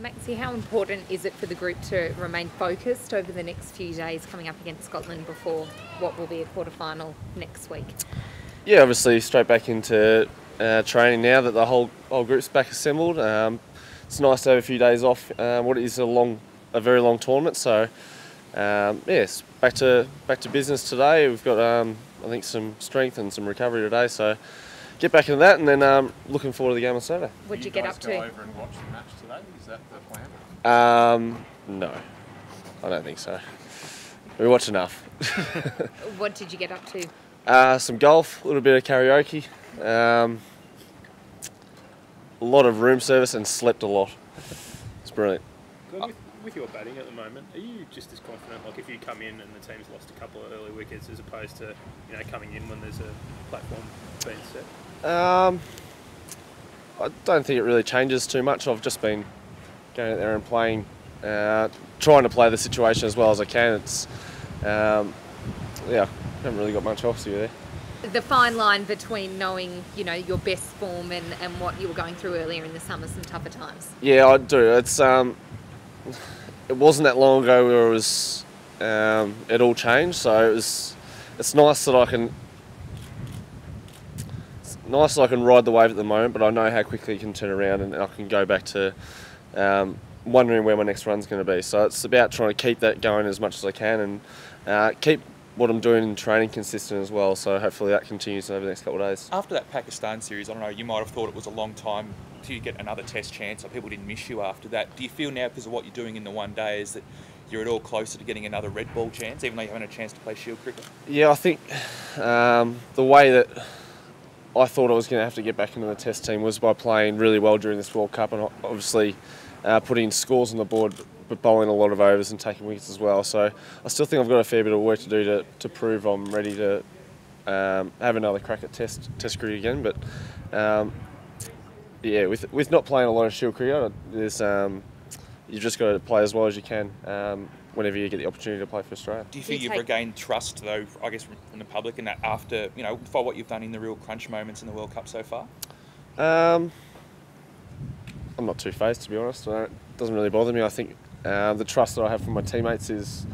Maxie, how important is it for the group to remain focused over the next few days coming up against Scotland before what will be a quarterfinal next week? Yeah, obviously straight back into training now that the whole group's back assembled. It's nice to have a few days off. What is a very long tournament, so yes, back to business today. We've got I think some strength and some recovery today, so get back into that, and then looking forward to the game on Saturday. What'd you get up to? Go over and watch the match today? Is that the plan? No, I don't think so. We watch enough. What did you get up to? Some golf, a little bit of karaoke, a lot of room service, and slept a lot. It's brilliant. With your batting at the moment, are you just as confident, like if you come in and the team's lost a couple of early wickets, as opposed to coming in when there's a platform being set? I don't think it really changes too much. I've just been going out there and playing, trying to play the situation as well as I can. It's haven't really got much else to do there. The fine line between knowing, your best form and what you were going through earlier in the summer, some tougher times. Yeah, I do. It's it wasn't that long ago where it was it all changed. So it's nice that I can ride the wave at the moment, but I know how quickly it can turn around, and I can go back to wondering where my next run's going to be. So it's about trying to keep that going as much as I can, and keep what I'm doing in training consistent as well. So hopefully that continues over the next couple of days. After that Pakistan series, I don't know, you might have thought it was a long time to get another test chance, or people didn't miss you after that. Do you feel now, because of what you're doing in the one day, is that you're at all closer to getting another red ball chance, even though you haven't had a chance to play Shield cricket? Yeah, I think the way that I thought I was going to have to get back into the test team was by playing really well during this World Cup, and obviously putting scores on the board, but bowling a lot of overs and taking wickets as well. So I still think I've got a fair bit of work to do to prove I'm ready to have another crack at test cricket again. But with not playing a lot of Shield cricket, there's you've just got to play as well as you can whenever you get the opportunity to play for Australia. Do you feel you've regained trust, though, I guess, from the public, and that after, for what you've done in the real crunch moments in the World Cup so far? I'm not too phased, to be honest. It doesn't really bother me. I think the trust that I have from my teammates is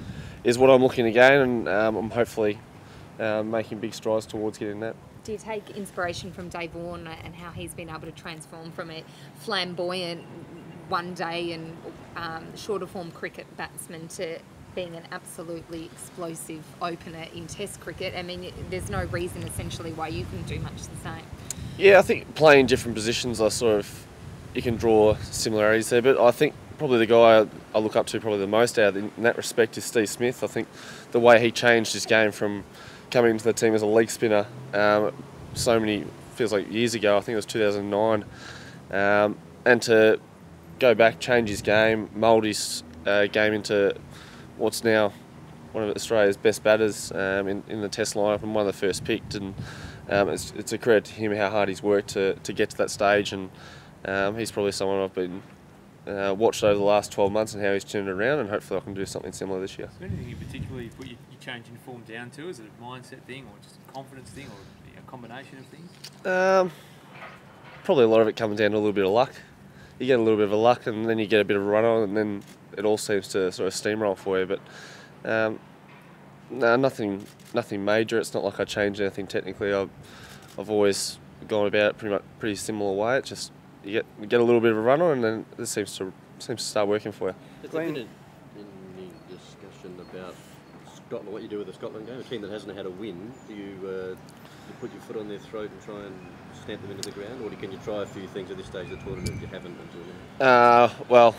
what I'm looking to gain, and I'm hopefully making big strides towards getting that. Do you take inspiration from Dave Warner and how he's been able to transform from a flamboyant one day and shorter form cricket batsman to being an absolutely explosive opener in Test cricket? I mean, there's no reason essentially why you can do much the same. Yeah, I think playing different positions, you can draw similarities there, but I think probably the guy I look up to probably the most in that respect is Steve Smith. I think the way he changed his game from coming into the team as a leg spinner feels like years ago, I think it was 2009, and to go back, change his game, mould his game into what's now one of Australia's best batters in the Test lineup, and one of the first picked, and it's a credit to him how hard he's worked to get to that stage, and he's probably someone I've been watched over the last 12 months and how he's turned it around, and hopefully I can do something similar this year. Is there anything in particular you put your change in form down to? Is it a mindset thing, or just a confidence thing, or a combination of things? Probably a lot of it comes down to a little bit of luck. You get a little bit of luck, and then you get a bit of a run on, and then it all seems to sort of steamroll for you. But no, nothing major. It's not like I changed anything technically. I've always gone about it pretty similar way. It's just you get a little bit of a run on, and then it seems to start working for you. Has there been any discussion about Scotland, what you do with the Scotland game, a team that hasn't had a win? Do you put your foot on their throat and try and stamp them into the ground, or can you try a few things at this stage of the tournament you haven't until now? Well,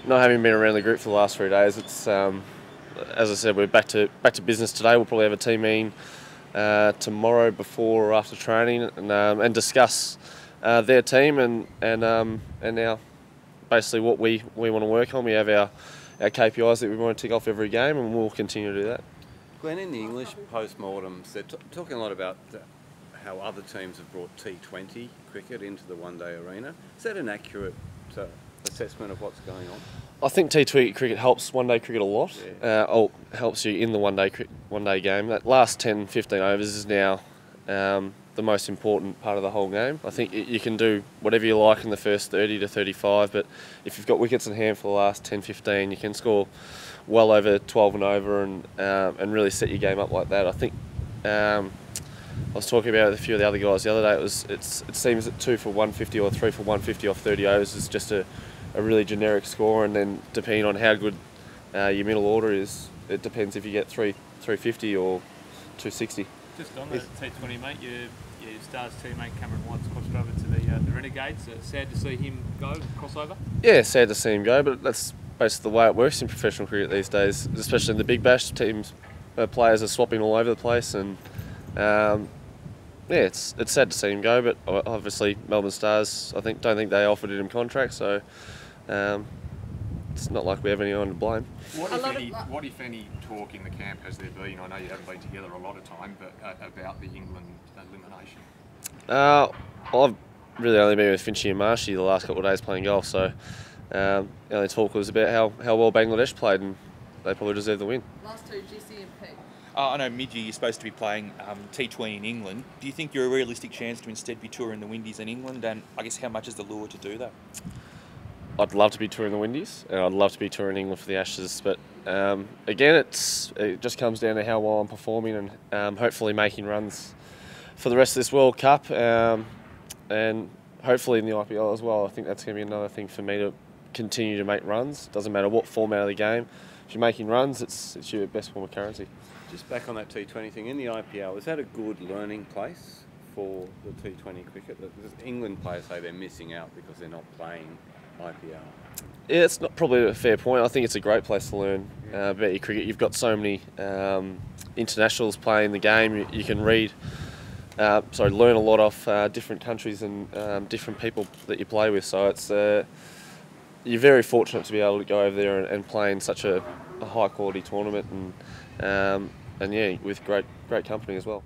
not having been around the group for the last 3 days, it's as I said, we're back to business today. We'll probably have a team meeting tomorrow before or after training, and discuss their team and now basically what we want to work on. We have our KPIs that we want to tick off every game, and we'll continue to do that. Glenn, in the English post-mortems, they're talking a lot about how other teams have brought T20 cricket into the one-day arena. Is that an accurate assessment of what's going on? I think T20 cricket helps one-day cricket a lot. Helps you in the one-day game. That last 10, 15 overs is now the most important part of the whole game. I think you can do whatever you like in the first 30 to 35, but if you've got wickets in hand for the last 10, 15, you can score well over 12 and over and really set your game up like that. I think I was talking about it with a few of the other guys the other day. It seems that 2 for 150 or 3 for 150 off 30 overs is just a really generic score, and then depending on how good your middle order is, it depends if you get 350 or 260. Just on the T20, mate, your Stars teammate Cameron White's crossed over to the Renegades. Sad to see him go, crossover? Yeah, sad to see him go, but that's basically the way it works in professional cricket these days, especially in the Big Bash. Players are swapping all over the place, and yeah, it's sad to see him go, but obviously Melbourne Stars, don't think they offered him contracts, so it's not like we have anyone to blame. What if any talk in the camp has there been? I know you haven't been together a lot of time, but about the England elimination? I've really only been with Finchy and Marshy the last couple of days playing golf, so the only talk was about how well Bangladesh played, and they probably deserve the win. Last two, GC and Pete. I know mid-year you're supposed to be playing T20 in England. Do you think you're a realistic chance to instead be touring the Windies in England? And I guess how much is the lure to do that? I'd love to be touring the Windies, and I'd love to be touring England for the Ashes, but again, it just comes down to how well I'm performing and hopefully making runs for the rest of this World Cup, and hopefully in the IPL as well. I think that's going to be another thing for me to continue to make runs. Doesn't matter what format of the game. If you're making runs, it's your best form of currency. Just back on that T20 thing, in the IPL, is that a good learning place for the T20 cricket? Because England players say they're missing out because they're not playing IPL. Yeah, it's not probably a fair point. I think it's a great place to learn about your cricket. You've got so many internationals playing the game. You can learn a lot off different countries and different people that you play with. So it's you're very fortunate to be able to go over there and play in such a high quality tournament, and yeah, with great company as well.